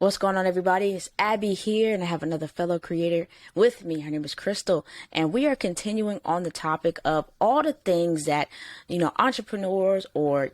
What's going on, everybody? It's Abby here, and I have another fellow creator with me. Her name is Krystal, and we are continuing on the topic of all the things that, entrepreneurs or,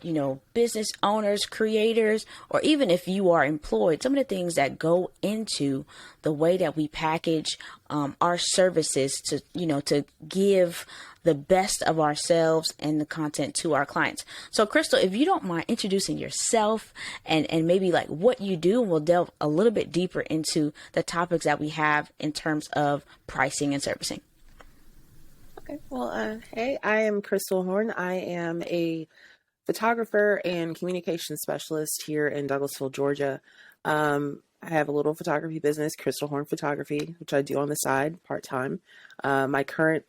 business owners, creators, or even if you are employed, some of the things that go into the way that we package our services to give the best of ourselves and the content to our clients. So Krystal, if you don't mind introducing yourself and maybe like what you do, we'll delve a little bit deeper into the topics that we have in terms of pricing and servicing. Okay. Well, hey, I am Krystal Horne. I am a photographer and communication specialist here in Douglasville, Georgia. I have a little photography business, Krystal Horne Photography, which I do on the side part-time. My current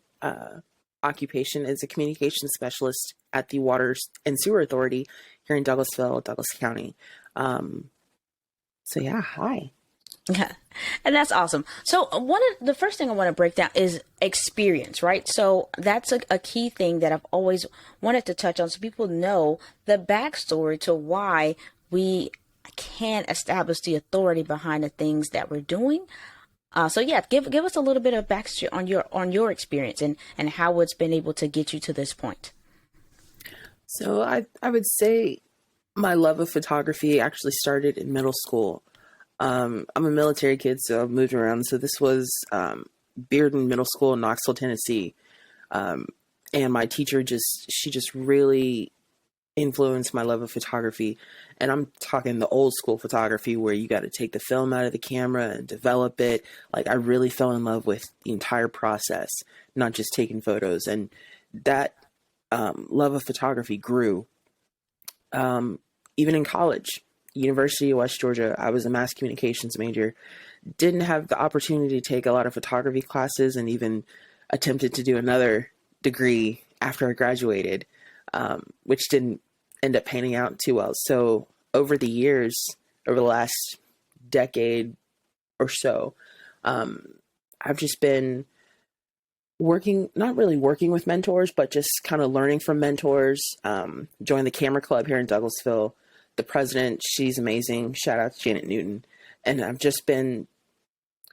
occupation is a communication specialist at the Water and Sewer Authority here in Douglasville, Douglas County. So yeah, hi. Yeah, and that's awesome. So the first thing I want to break down is experience, right? So that's a key thing that I've always wanted to touch on, so people know the backstory to why we can establish the authority behind the things that we're doing. So yeah, give us a little bit of backstory on your experience and how it's been able to get you to this point. So I would say my love of photography actually started in middle school. I'm a military kid, so I've moved around. So this was Bearden Middle School in Knoxville, Tennessee. And my teacher she just really influenced my love of photography. And I'm talking the old school photography where you got to take the film out of the camera and develop it. Like, I really fell in love with the entire process, not just taking photos. And that love of photography grew even in college. University of West Georgia, I was a mass communications major. Didn't have the opportunity to take a lot of photography classes, and even attempted to do another degree after I graduated, which didn't end up panning out too well. So over the last decade or so, I've just been not really working with mentors, but just kind of learning from mentors. Joined the camera club here in Douglasville. The president, she's amazing. Shout out to Janet Newton. And I've just been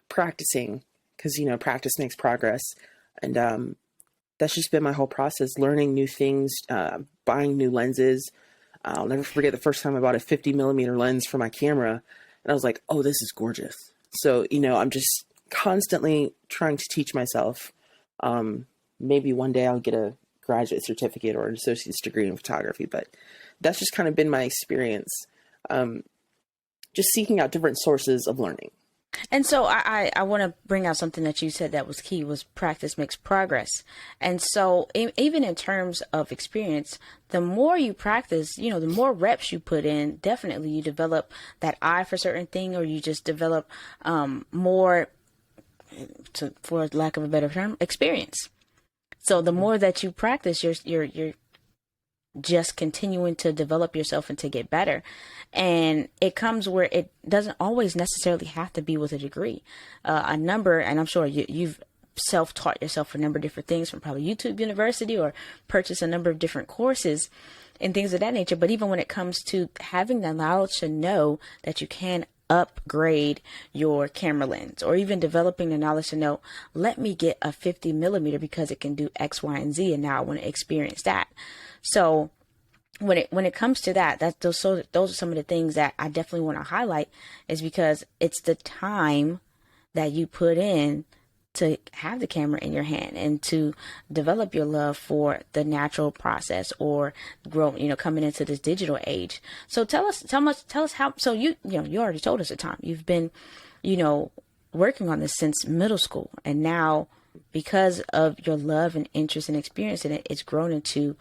practicing because, practice makes progress. And that's just been my whole process, learning new things, buying new lenses. I'll never forget the first time I bought a 50 millimeter lens for my camera. And I was like, oh, this is gorgeous. So, I'm just constantly trying to teach myself. Maybe one day I'll get a graduate certificate or an associate's degree in photography, but that's just kind of been my experience. Just seeking out different sources of learning. And so I want to bring out something that you said that was key, was practice makes progress. And so even in terms of experience, the more you practice, the more reps you put in, definitely you develop that eye for certain thing, or you just develop more, for lack of a better term, experience. So the more that you practice, you're just continuing to develop yourself and to get better. And it comes where it doesn't always necessarily have to be with a degree. And I'm sure you've self-taught yourself a number of different things from probably YouTube University, or purchased a number of different courses and things of that nature. But even when it comes to having the knowledge to know that you can upgrade your camera lens, or even developing the knowledge to know, let me get a 50 millimeter because it can do X, Y, and Z, and now I want to experience that. So when it comes to that, those are some of the things that I definitely want to highlight, is because it's the time that you put in to have the camera in your hand and to develop your love for the natural process, or grow, coming into this digital age. So tell us how, so you already told us the time you've been, working on this since middle school, and now because of your love and interest and experience in it, it's grown into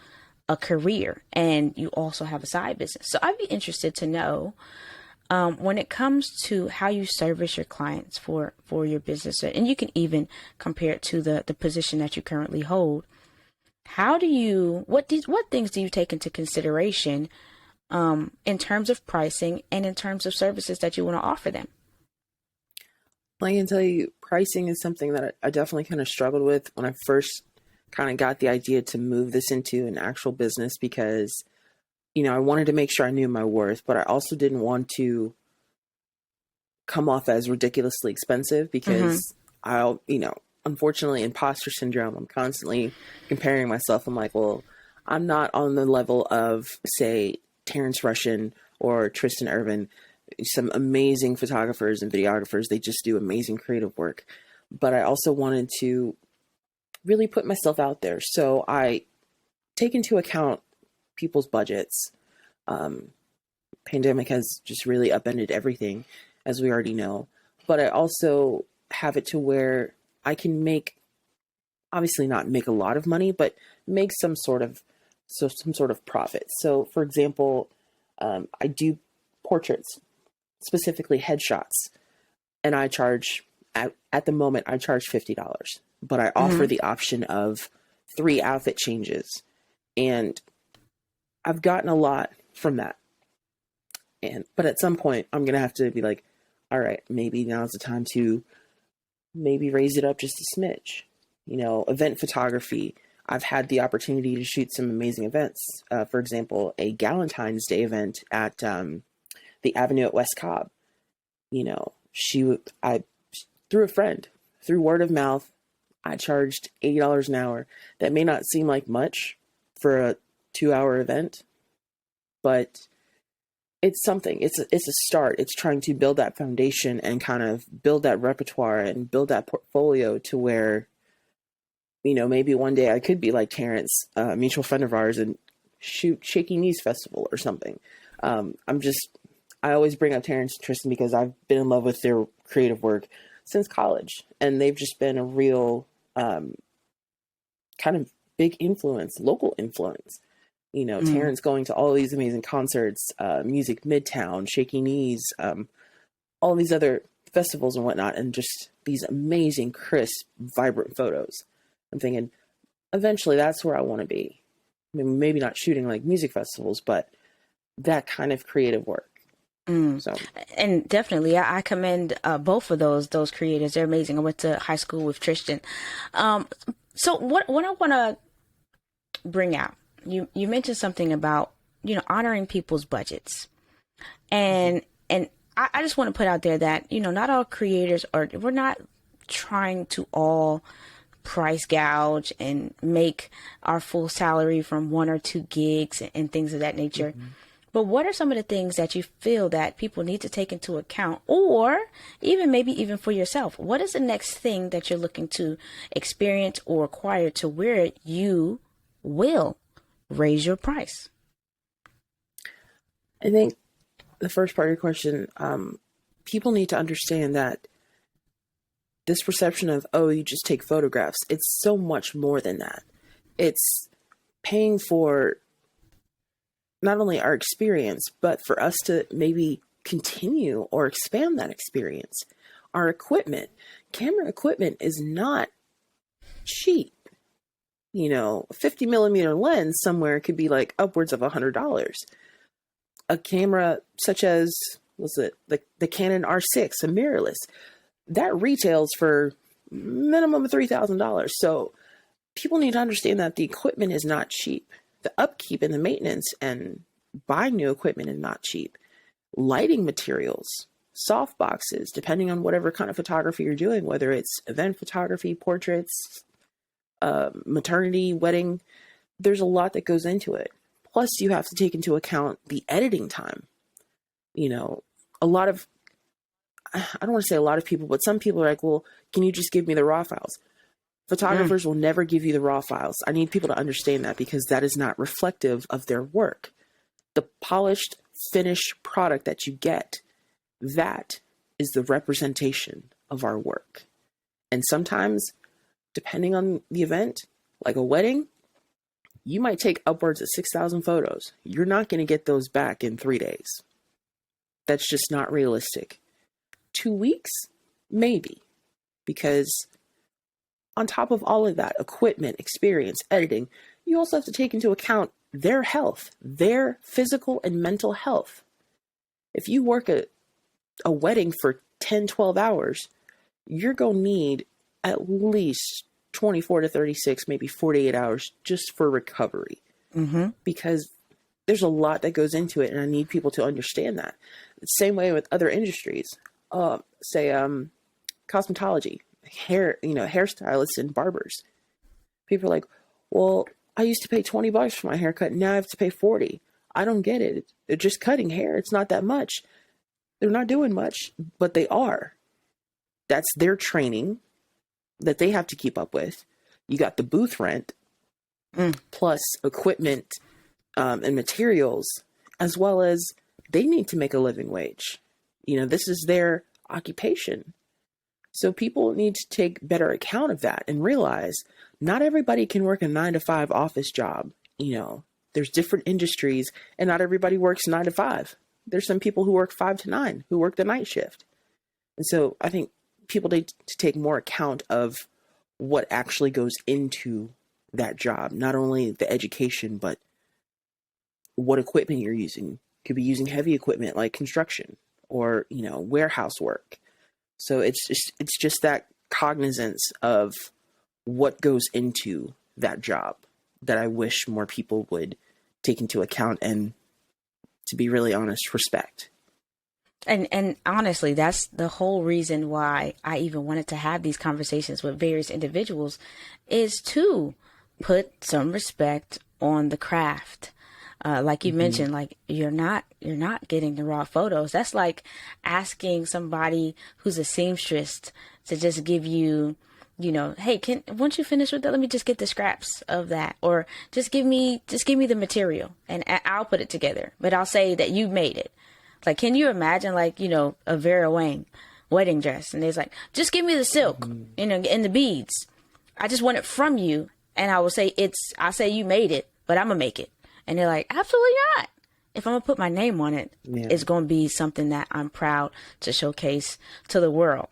a career, and you also have a side business. So I'd be interested to know, when it comes to how you service your clients for your business, and you can even compare it to the position that you currently hold. What things do you take into consideration in terms of pricing and in terms of services that you want to offer them? Well, I can tell you, pricing is something that I definitely kind of struggled with when I first kind of got the idea to move this into an actual business, because I wanted to make sure I knew my worth, but I also didn't want to come off as ridiculously expensive because unfortunately, imposter syndrome, I'm constantly comparing myself. I'm like, well, I'm not on the level of, say, Terrence Russian or Tristan Irvin, some amazing photographers and videographers. They just do amazing creative work. But I also wanted to really put myself out there. So I take into account people's budgets. Pandemic has just really upended everything, as we already know. But I also have it to where I can obviously not make a lot of money, but make some sort of profit. So, for example, I do portraits, specifically headshots, and I charge at the moment I charge $50, but I offer the option of 3 outfit changes, and I've gotten a lot from that. But at some point, I'm gonna have to be like, all right, maybe now's the time to maybe raise it up just a smidge. Event photography. I've had the opportunity to shoot some amazing events. For example, a Galentine's Day event at the Avenue at West Cobb. I through a friend, through word of mouth, I charged $80 an hour. That may not seem like much for a 2-hour event, but it's something. It's a start. It's trying to build that foundation and kind of build that repertoire and build that portfolio to where, maybe one day I could be like Terrence, a mutual friend of ours, and shoot Shaky Knees Festival or something. I always bring up Terrence and Tristan because I've been in love with their creative work since college, and they've just been a real kind of big influence, local influence. Terrence going to all these amazing concerts, Music Midtown, Shaky Knees, all these other festivals and whatnot, and just these amazing, crisp, vibrant photos. I'm thinking, eventually that's where I want to be. I mean, maybe not shooting like music festivals, but that kind of creative work. So. And definitely, I commend both of those creators. They're amazing. I went to high school with Tristan. So what I want to bring out, you mentioned something about honoring people's budgets, and I just want to put out there that not all creators we're not trying to all price gouge and make our full salary from 1 or 2 gigs and things of that nature. But what are some of the things that you feel that people need to take into account, or even for yourself? What is the next thing that you're looking to experience or acquire to where you will raise your price? I think the first part of your question, people need to understand that this perception of, you just take photographs, it's so much more than that. It's paying for not only our experience, but for us to maybe continue or expand that experience. Our equipment, camera equipment is not cheap. A 50 millimeter lens somewhere could be like upwards of $100. A camera such as, the Canon R6, a mirrorless, that retails for minimum of $3,000. So people need to understand that the equipment is not cheap. The upkeep and the maintenance and buying new equipment is not cheap. Lighting materials, soft boxes, depending on whatever kind of photography you're doing, whether it's event photography, portraits, maternity, wedding, there's a lot that goes into it. Plus you have to take into account the editing time. A lot of, I don't want to say a lot of people, but some people are like, well, can you just give me the raw files? Photographers will never give you the raw files. I need people to understand that because that is not reflective of their work. The polished, finished product that you get, that is the representation of our work. And sometimes, depending on the event, like a wedding, you might take upwards of 6,000 photos. You're not going to get those back in 3 days. That's just not realistic. 2 weeks? Maybe. Because on top of all of that, equipment, experience, editing, you also have to take into account their health, their physical and mental health. If you work a wedding for 10, 12 hours, you're going to need at least 24 to 36, maybe 48 hours just for recovery. Because there's a lot that goes into it, and I need people to understand that. The same way with other industries. say, cosmetology, hair, hairstylists and barbers. People are like, well, I used to pay $20 for my haircut. Now I have to pay 40. I don't get it. They're just cutting hair. It's not that much. They're not doing much, but they are. That's their training that they have to keep up with. You got the booth rent, plus equipment and materials, as well as they need to make a living wage. This is their occupation. So people need to take better account of that and realize not everybody can work a 9-to-5 office job. There's different industries and not everybody works 9 to 5. There's some people who work 5 to 9, who work the night shift. And so I think people need to take more account of what actually goes into that job. Not only the education, but what equipment you're using. You could be using heavy equipment like construction or, warehouse work. So it's just that cognizance of what goes into that job that I wish more people would take into account and, to be really honest, respect. And honestly, that's the whole reason why I even wanted to have these conversations with various individuals, is to put some respect on the craft. Like you mentioned, like you're not getting the raw photos. That's like asking somebody who's a seamstress to just give you, hey, once you finish with that, let me just get the scraps of that, or just give me the material and I'll put it together. But I'll say that you made it. Like, can you imagine, like, a Vera Wang wedding dress, and it's like, just give me the silk, and the beads. I just want it from you, and I will say I say you made it, but I'm gonna make it. And they're like, absolutely not. If I'm gonna put my name on it, it's gonna be something that I'm proud to showcase to the world.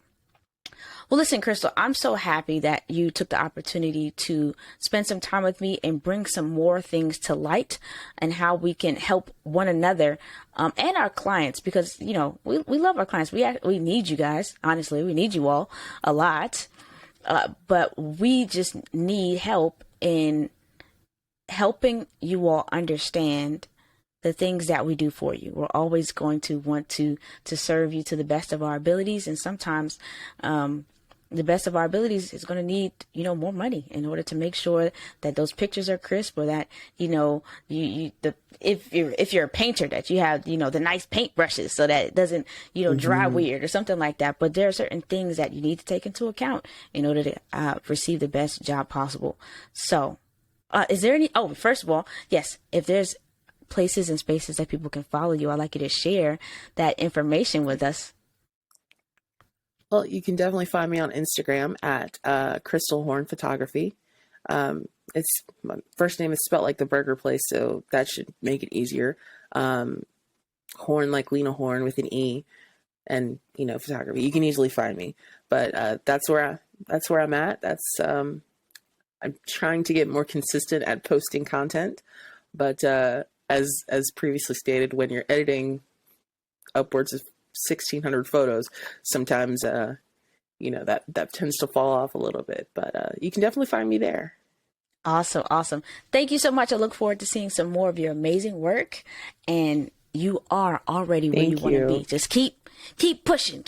Well, listen, Krystal, I'm so happy that you took the opportunity to spend some time with me and bring some more things to light and how we can help one another and our clients, because, we love our clients. We need you guys. Honestly, we need you all a lot. But we just need help in helping you all understand the things that we do for you. We're always going to want to serve you to the best of our abilities. And sometimes, the best of our abilities is going to need, more money in order to make sure that those pictures are crisp, or that, if you're a painter, that you have, the nice paint brushes so that it doesn't, dry weird or something like that. But there are certain things that you need to take into account in order to receive the best job possible. So, is there first of all, yes, if there's places and spaces that people can follow you, I'd like you to share that information with us. Well, you can definitely find me on Instagram at Krystal Horne Photography. It's my first name is spelled like the burger place, so that should make it easier. Horn like Lena Horne with an E, and photography. You can easily find me. But that's where I'm at. That's I'm trying to get more consistent at posting content. But as previously stated, when you're editing upwards of 1,600 photos, sometimes that tends to fall off a little bit, but you can definitely find me there. Awesome. Thank you so much. I look forward to seeing some more of your amazing work, and you are already where you want to be. Just keep pushing.